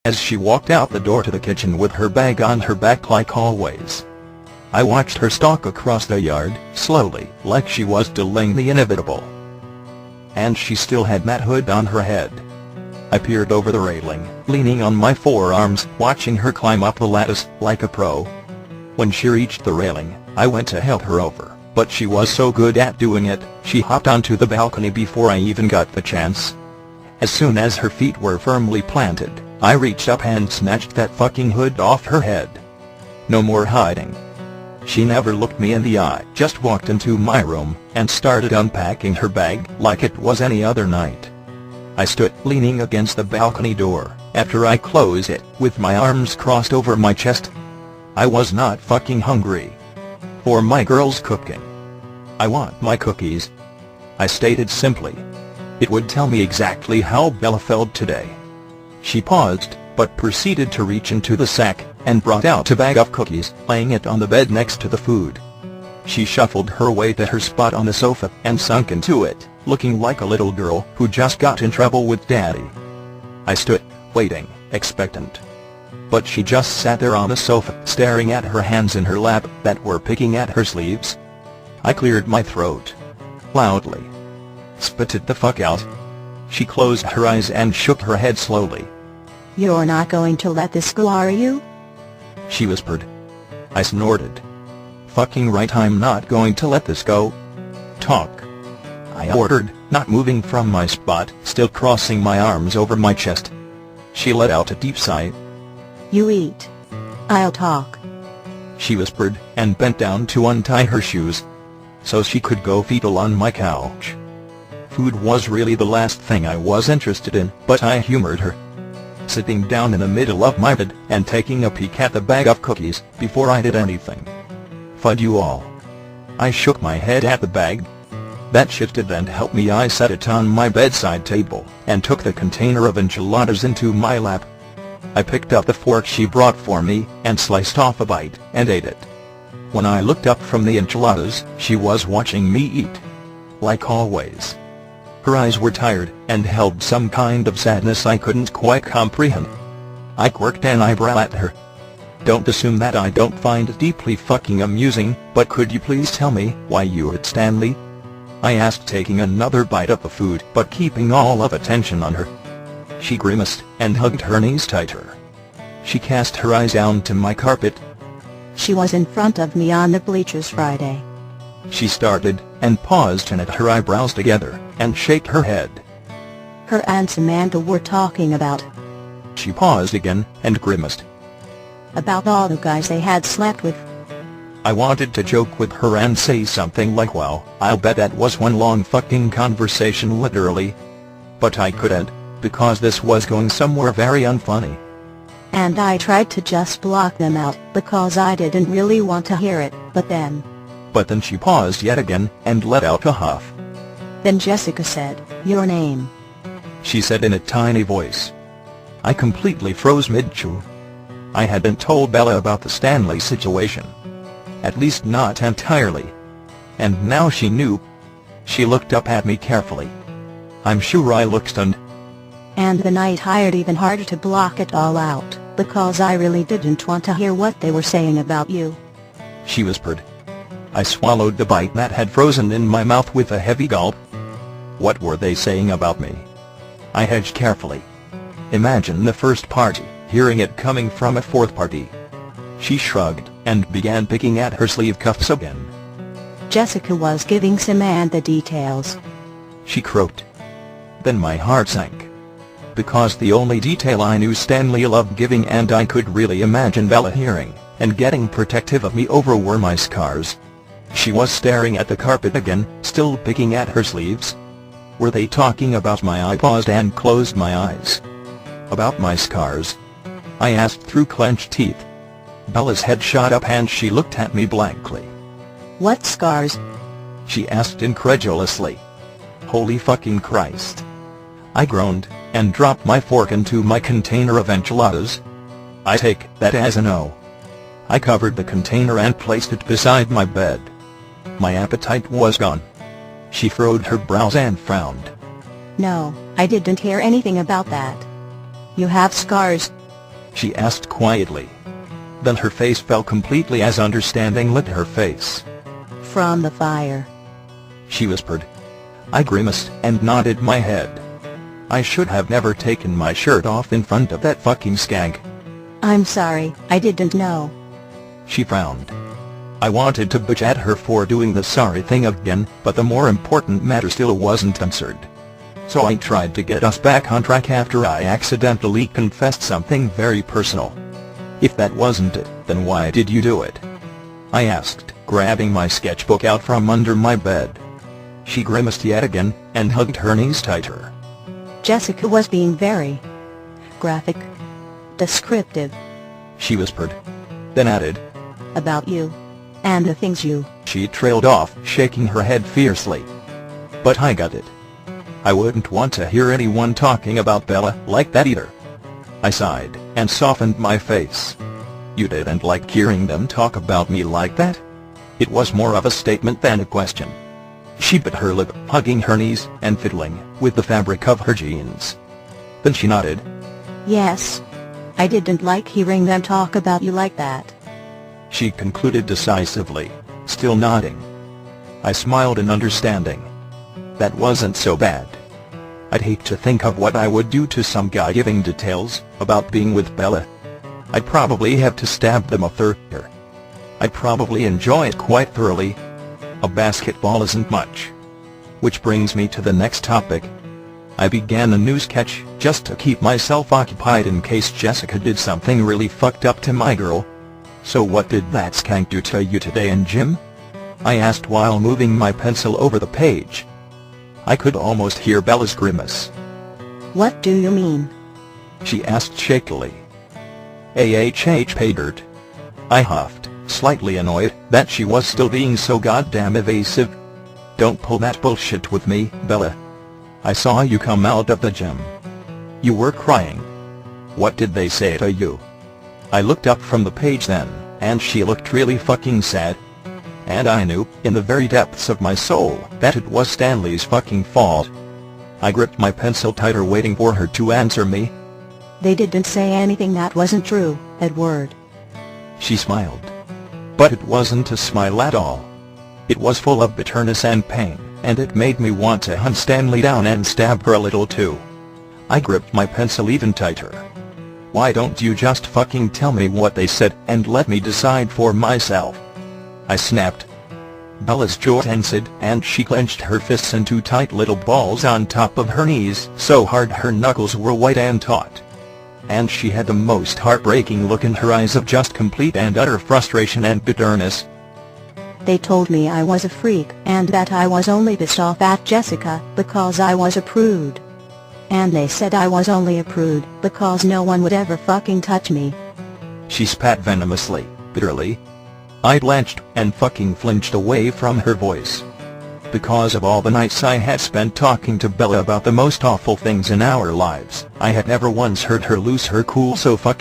as she walked out the door to the kitchen with her bag on her back like always. I watched her stalk across the yard, slowly, like she was delaying the inevitable. And she still had that hood on her head. I peered over the railing, leaning on my forearms, watching her climb up the lattice, like a pro. When she reached the railing, I went to help her over, but she was so good at doing it, she hopped onto the balcony before I even got the chance. As soon as her feet were firmly planted, I reached up and snatched that fucking hood off her head. No more hiding. She never looked me in the eye, just walked into my room, and started unpacking her bag, like it was any other night. I stood leaning against the balcony door, after I closed it, with my arms crossed over my chest. I was not fucking hungry for my girl's cooking. I want my cookies. I stated simply. It would tell me exactly how Bella felt today. She paused, but proceeded to reach into the sack, and brought out a bag of cookies, laying it on the bed next to the food. She shuffled her way to her spot on the sofa, and sunk into it, looking like a little girl who just got in trouble with daddy. I stood, waiting, expectant. But she just sat there on the sofa, staring at her hands in her lap, that were picking at her sleeves. I cleared my throat. Loudly. Spit it the fuck out. She closed her eyes and shook her head slowly. "You're not going to let this go, are you?" she whispered. I snorted. Fucking right, I'm not going to let this go. Talk, I ordered, not moving from my spot, still crossing my arms over my chest. She let out a deep sigh. "You eat. I'll talk," she whispered, and bent down to untie her shoes, so she could go fetal on my couch. Food was really the last thing I was interested in, but I humored her. Sitting down in the middle of my bed, and taking a peek at the bag of cookies, before I did anything. "Fud you all." I shook my head at the bag. That shit didn't help me. I set it on my bedside table, and took the container of enchiladas into my lap. I picked up the fork she brought for me, and sliced off a bite, and ate it. When I looked up from the enchiladas, she was watching me eat. Like always. Her eyes were tired, and held some kind of sadness I couldn't quite comprehend. I quirked an eyebrow at her. "Don't assume that I don't find it deeply fucking amusing, but could you please tell me why you hit Stanley?" I asked, taking another bite of the food, but keeping all of attention on her. She grimaced, and hugged her knees tighter. She cast her eyes down to my carpet. "She was in front of me on the bleachers Friday." She started, and paused to knit her eyebrows together, and shake her head. "Her and Samantha were talking about..." She paused again, and grimaced. "About all the guys they had slept with." I wanted to joke with her and say something like, "Wow, I'll bet that was one long fucking conversation literally." But I couldn't, because this was going somewhere very unfunny. And I tried to just block them out, because I didn't really want to hear it, but then she paused yet again, and let out a huff. "Then Jessica said, 'Your name,'" she said in a tiny voice. I completely froze mid-chew. I hadn't told Bella about the Stanley situation. At least not entirely. And now she knew. She looked up at me carefully. I'm sure I looked stunned. "And then I tried even harder to block it all out, because I really didn't want to hear what they were saying about you," she whispered. I swallowed the bite that had frozen in my mouth with a heavy gulp. What were they saying about me? I hedged carefully. Imagine the first party, hearing it coming from a fourth party. She shrugged, and began picking at her sleeve cuffs again. "Jessica was giving Samantha details," she croaked. Then my heart sank. Because the only detail I knew Stanley loved giving, and I could really imagine Bella hearing, and getting protective of me over, were my scars. She was staring at the carpet again, still picking at her sleeves. Were they talking about my... I paused and closed my eyes. About my scars? I asked through clenched teeth. Bella's head shot up and she looked at me blankly. "What scars?" she asked incredulously. Holy fucking Christ. I groaned, and dropped my fork into my container of enchiladas. I take that as a no. I covered the container and placed it beside my bed. My appetite was gone. She furrowed her brows and frowned. "No, I didn't hear anything about that. You have scars?" she asked quietly. Then her face fell completely as understanding lit her face. From the fire, she whispered. I grimaced and nodded my head. I should have never taken my shirt off in front of that fucking skank. I'm sorry, I didn't know. She frowned. I wanted to bitch at her for doing the sorry thing again, but the more important matter still wasn't answered. So I tried to get us back on track after I accidentally confessed something very personal. If that wasn't it, then why did you do it? I asked, grabbing my sketchbook out from under my bed. She grimaced yet again, and hugged her knees tighter. Jessica was being very graphic, descriptive, she whispered. Then added, about you, and the things you... She trailed off, shaking her head fiercely. But I got it. I wouldn't want to hear anyone talking about Bella like that either. I sighed, and softened my face. You didn't like hearing them talk about me like that? It was more of a statement than a question. She bit her lip, hugging her knees, and fiddling with the fabric of her jeans. Then she nodded. Yes. I didn't like hearing them talk about you like that. She concluded decisively, still nodding. I smiled in understanding. That wasn't so bad. I'd hate to think of what I would do to some guy giving details about being with Bella. I'd probably have to stab them a third. I'd probably enjoy it quite thoroughly. A basketball isn't much. Which brings me to the next topic. I began a new sketch, just to keep myself occupied in case Jessica did something really fucked up to my girl. So what did that skank do to you today in gym? I asked while moving my pencil over the page. I could almost hear Bella's grimace. What do you mean? She asked shakily. Paid. I huffed, slightly annoyed that she was still being so goddamn evasive. Don't pull that bullshit with me, Bella. I saw you come out of the gym. You were crying. What did they say to you? I looked up from the page then, and she looked really fucking sad. And I knew, in the very depths of my soul, that it was Stanley's fucking fault. I gripped my pencil tighter, waiting for her to answer me. They didn't say anything that wasn't true, Edward. She smiled. But it wasn't a smile at all. It was full of bitterness and pain, and it made me want to hunt Stanley down and stab her a little too. I gripped my pencil even tighter. Why don't you just fucking tell me what they said and let me decide for myself? I snapped. Bella's jaw tensed, and she clenched her fists into tight little balls on top of her knees so hard her knuckles were white and taut. And she had the most heartbreaking look in her eyes of just complete and utter frustration and bitterness. They told me I was a freak and that I was only pissed off at Jessica because I was a prude. And they said I was only a prude because no one would ever fucking touch me. She spat venomously, bitterly. I blanched and fucking flinched away from her voice. Because of all the nights I had spent talking to Bella about the most awful things in our lives, I had never once heard her lose her cool so fucking